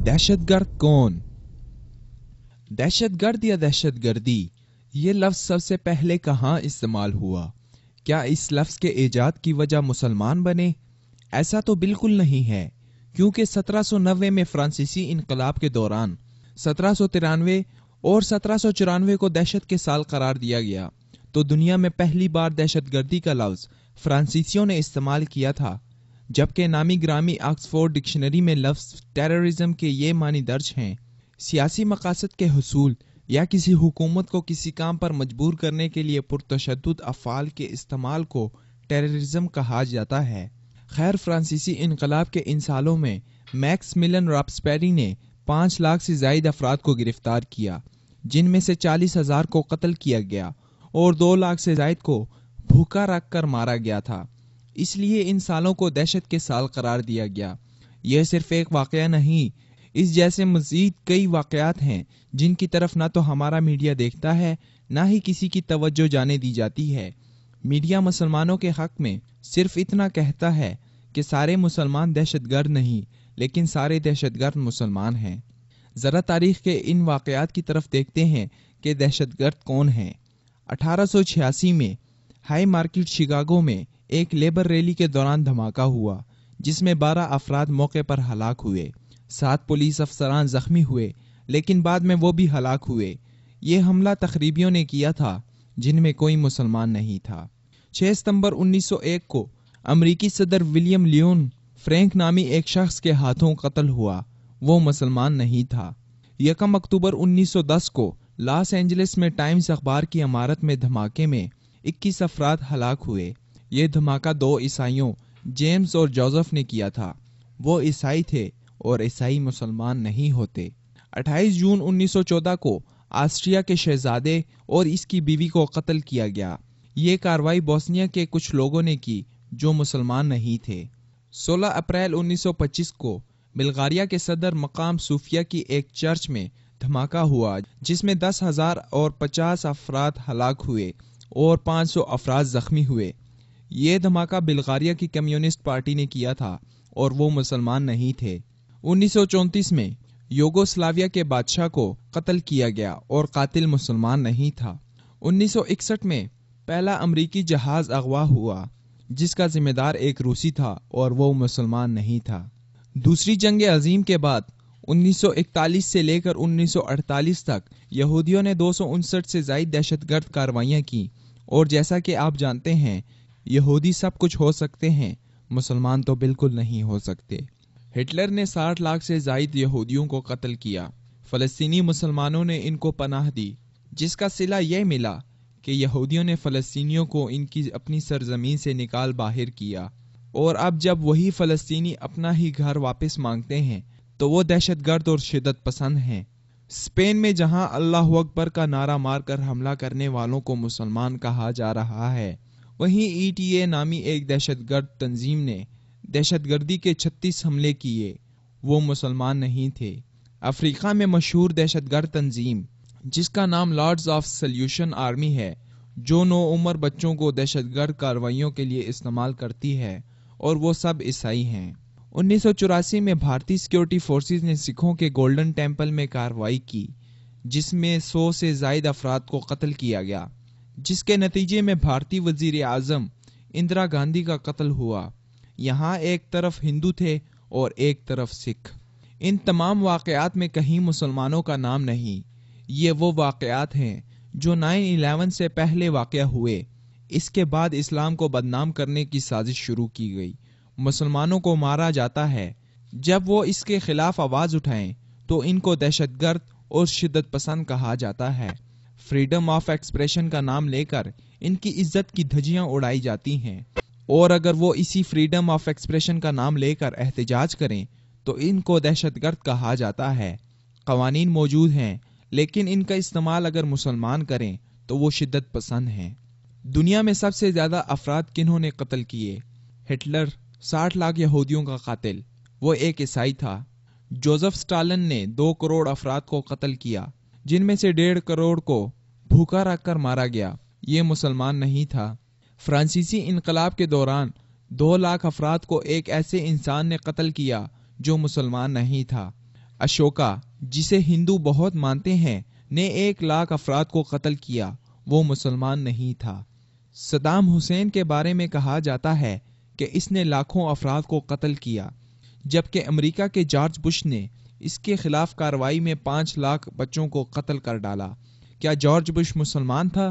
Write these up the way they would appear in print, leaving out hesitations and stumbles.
दहशत गर्द कौन? दहशत गर्द या दहशत गर्दी ये लफ्ज़ सबसे पहले कहाँ इस्तेमाल हुआ? क्या इस लफ्ज़ के ईजाद की वजह मुसलमान बने? ऐसा तो बिल्कुल नहीं है, क्योंकि 1790 में फ्रांसीसी इनकलाब के दौरान 1793 और 1794 को दहशत के साल करार दिया गया, तो दुनिया में पहली बार दहशत गर्दी का लफ्ज़ फ्रांसीसियों ने इस्तेमाल किया था, जबकि नामी ग्रामी ऑक्सफोर्ड डिक्शनरी में लफ्ज़ टेररिज्म के ये मानी दर्ज हैं: सियासी मकासद के हुसूल या किसी हुकूमत को किसी काम पर मजबूर करने के लिए पुरतशद्दुद अफ़आल के इस्तेमाल को टेररिज्म कहा जाता है। खैर, फ्रांसीसी इनकलाब के इन सालों में मैक्स मिलन रॉबस्पेरी ने 5 लाख से ज़ायद अफराद को गिरफ्तार किया, जिनमें से 40,000 को कत्ल किया गया और 2 लाख से ज़ायद को भूखा रख कर मारा गया था। इसलिए इन सालों को दहशत के साल करार दिया गया। यह सिर्फ एक वाक़या नहीं, इस जैसे मज़ीद कई वाक़यात हैं जिनकी तरफ ना तो हमारा मीडिया देखता है, ना ही किसी की तवज्जो जाने दी जाती है। मीडिया मुसलमानों के हक़ में सिर्फ इतना कहता है कि सारे मुसलमान दहशतगर्द नहीं, लेकिन सारे दहशतगर्द मुसलमान हैं। ज़रा तारीख़ के इन वाक़यात की तरफ देखते हैं कि दहशतगर्द कौन हैं। 1886 में हाई मार्केट शिकागो में एक लेबर रैली के दौरान धमाका हुआ, जिसमें 12 अफराद मौके पर हलाक हुए। 7 पुलिस अफसरान जख्मी हुए, लेकिन बाद में वो भी हलाक हुए। ये हमला तखरीबियों ने किया था, जिनमें कोई मुसलमान नहीं था। 6 सितंबर 1901 को अमरीकी सदर विलियम लियोन फ्रैंक नामी एक शख्स के हाथों कत्ल हुआ। वो मुसलमान नहीं था। 1 अक्टूबर 1910 को लॉस एंजलिस में टाइम्स अखबार की इमारत में धमाके में 21 अफराद हलाक हुए। ये धमाका 2 ईसाइयों जेम्स और जोसेफ ने किया था। वो ईसाई थे और ईसाई मुसलमान नहीं होते। 28 जून 1914 को ऑस्ट्रिया के शहजादे और इसकी बीवी को कत्ल किया गया। ये कार्रवाई बोस्निया के कुछ लोगों ने की जो मुसलमान नहीं थे। 16 अप्रैल 1925 को बुल्गारिया के सदर मकाम सूफिया की एक चर्च में धमाका हुआ, जिसमें 10,000 और 50 अफराद हलाक हुए और 500 अफराद जख्मी हुए। ये धमाका बुल्गारिया की कम्युनिस्ट पार्टी ने किया था और वो मुसलमान नहीं थे। 1934 में यूगोस्लाविया के बादशाह को कत्ल किया गया और कातिल मुसलमान नहीं था। 1961 में पहला अमरीकी जहाज अगवा हुआ, जिसका जिम्मेदार एक रूसी था और वो मुसलमान नहीं था। दूसरी जंग अजीम के बाद 1941 से लेकर 1948 तक यहूदियों ने 259 से ज़ायद दहशतगर्द कार्रवाइयाँ की, और जैसा कि आप जानते हैं, यहूदी सब कुछ हो सकते हैं, मुसलमान तो बिल्कुल नहीं हो सकते। हिटलर ने 60 लाख से ज़ायद यहूदियों को कत्ल किया। फ़लस्तीनी मुसलमानों ने इनको पनाह दी, जिसका सिला यह मिला कि यहूदियों ने फ़लस्तीनियों को इनकी अपनी सरजमीन से निकाल बाहर किया, और अब जब वही फ़लस्तीनी अपना ही घर वापस मांगते हैं तो वो दहशतगर्द और शिद्दत पसंद हैं। स्पेन में जहां अल्लाहु अकबर का नारा मारकर हमला करने वालों को मुसलमान कहा जा रहा है, वहीं ETA नामी एक दहशतगर्द तंजीम ने दहशतगर्दी के 36 हमले किए। वो मुसलमान नहीं थे। अफ्रीका में मशहूर दहशतगर्द तंजीम, जिसका नाम लॉर्ड्स ऑफ सल्यूशन आर्मी है, जो नौउम्र बच्चों को दहशतगर्द कार्रवाइयों के लिए इस्तेमाल करती है, और वो सब ईसाई हैं। 1984 में भारतीय सिक्योरिटी फोर्सेस ने सिखों के गोल्डन टेम्पल में कार्रवाई की, जिसमें 100 से ज़ायद अफराद को कत्ल किया गया, जिसके नतीजे में भारतीय वजीर आज़म इंदिरा गांधी का कत्ल हुआ। यहाँ एक तरफ हिंदू थे और एक तरफ सिख। इन तमाम वाक़यात में कहीं मुसलमानों का नाम नहीं। ये वो वाक़यात हैं जो 9/11 से पहले वाक़या हुए। इसके बाद इस्लाम को बदनाम करने की साजिश शुरू की गई। मुसलमानों को मारा जाता है। जब वो इसके खिलाफ आवाज़ उठाएं तो इनको दहशतगर्द और शिद्दत पसंद कहा जाता है। फ्रीडम ऑफ एक्सप्रेशन का नाम लेकर इनकी इज्जत की धज्जियां उड़ाई जाती हैं, और अगर वो इसी फ्रीडम ऑफ एक्सप्रेशन का नाम लेकर एहतजाज करें तो इनको दहशतगर्द कहा जाता है। कवानीन मौजूद हैं, लेकिन इनका इस्तेमाल अगर मुसलमान करें तो वो शिद्दत पसंद हैं। दुनिया में सबसे ज़्यादा अफराद किन्होंने कत्ल किए? हिटलर 60 लाख यहूदियों का कातिल, वो एक ईसाई था। जोसेफ स्टालिन ने 2 करोड़ अफराद को कत्ल किया, जिनमें से 1.5 करोड़ को भूखा रखकर मारा गया। ये मुसलमान नहीं था। फ्रांसीसी इनकलाब के दौरान 2 लाख अफराद को एक ऐसे इंसान ने कत्ल किया जो मुसलमान नहीं था। اشوکا، جسے ہندو بہت مانتے ہیں، نے 1,00,000 افراد کو قتل کیا، وہ مسلمان نہیں تھا۔ صدام حسین کے بارے میں کہا جاتا ہے کہ اس نے لاکھوں افراد کو قتل کیا، جبکہ امریکہ کے جارج بش نے اس کے خلاف کارروائی میں 5,00,000 بچوں کو قتل کر ڈالا۔ کیا جارج بش مسلمان تھا؟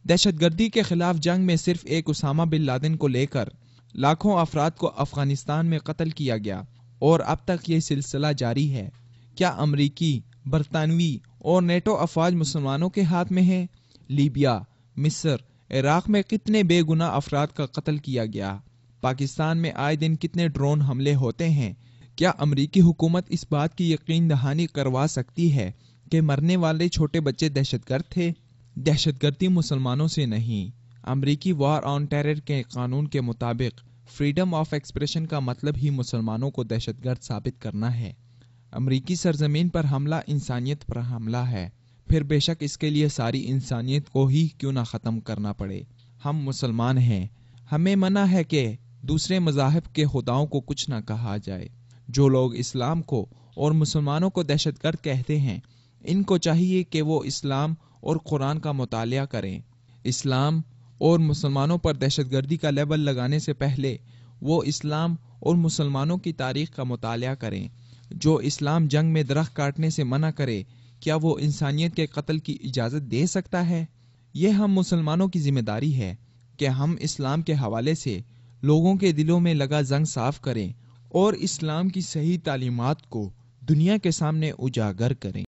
دہشت گردی کے خلاف جنگ میں صرف ایک اسامہ بن لادن کو لے کر لاکھوں افراد کو افغانستان میں قتل کیا گیا، اور اب تک یہ سلسلہ جاری ہے۔ کیا امریکی، برطانوی اور نیٹو افواج مسلمانوں کے ہاتھ میں ہیں؟ لیبیا، مصر، عراق میں کتنے بے گناہ افراد کا قتل کیا گیا؟ پاکستان میں آئے دن کتنے ڈرون حملے ہوتے ہیں؟ کیا امریکی حکومت اس بات کی یقین دہانی کروا سکتی ہے کہ مرنے والے چھوٹے بچے دہشت گرد تھے؟ دہشت گردی مسلمانوں سے نہیں۔ امریکی وار آن ٹیرر کے قانون کے مطابق فریڈم آف ایکسپریشن کا مطلب ہی مسلمانوں کو دہشت گرد ثابت کرنا ہے۔ امریکی سرزمین پر حملہ انسانیت پر حملہ ہے، پھر بے شک اس کے لیے ساری انسانیت کو ہی کیوں نہ ختم کرنا پڑے۔ ہم مسلمان ہیں، ہمیں منع ہے کہ دوسرے مذاہب کے خداؤں کو کچھ نہ کہا جائے۔ جو لوگ اسلام کو اور مسلمانوں کو دہشت گرد کہتے ہیں، ان کو چاہیے کہ وہ اسلام اور قرآن کا مطالعہ کریں۔ اسلام اور مسلمانوں پر دہشت گردی کا لیبل لگانے سے پہلے وہ اسلام اور مسلمانوں کی تاریخ کا مطالعہ کریں۔ جو اسلام جنگ میں درخت کاٹنے سے منع کرے، کیا وہ انسانیت کے قتل کی اجازت دے سکتا ہے؟ یہ ہم مسلمانوں کی ذمہ داری ہے کہ ہم اسلام کے حوالے سے لوگوں کے دلوں میں لگا زنگ صاف کریں اور اسلام کی صحیح تعلیمات کو دنیا کے سامنے اجاگر کریں۔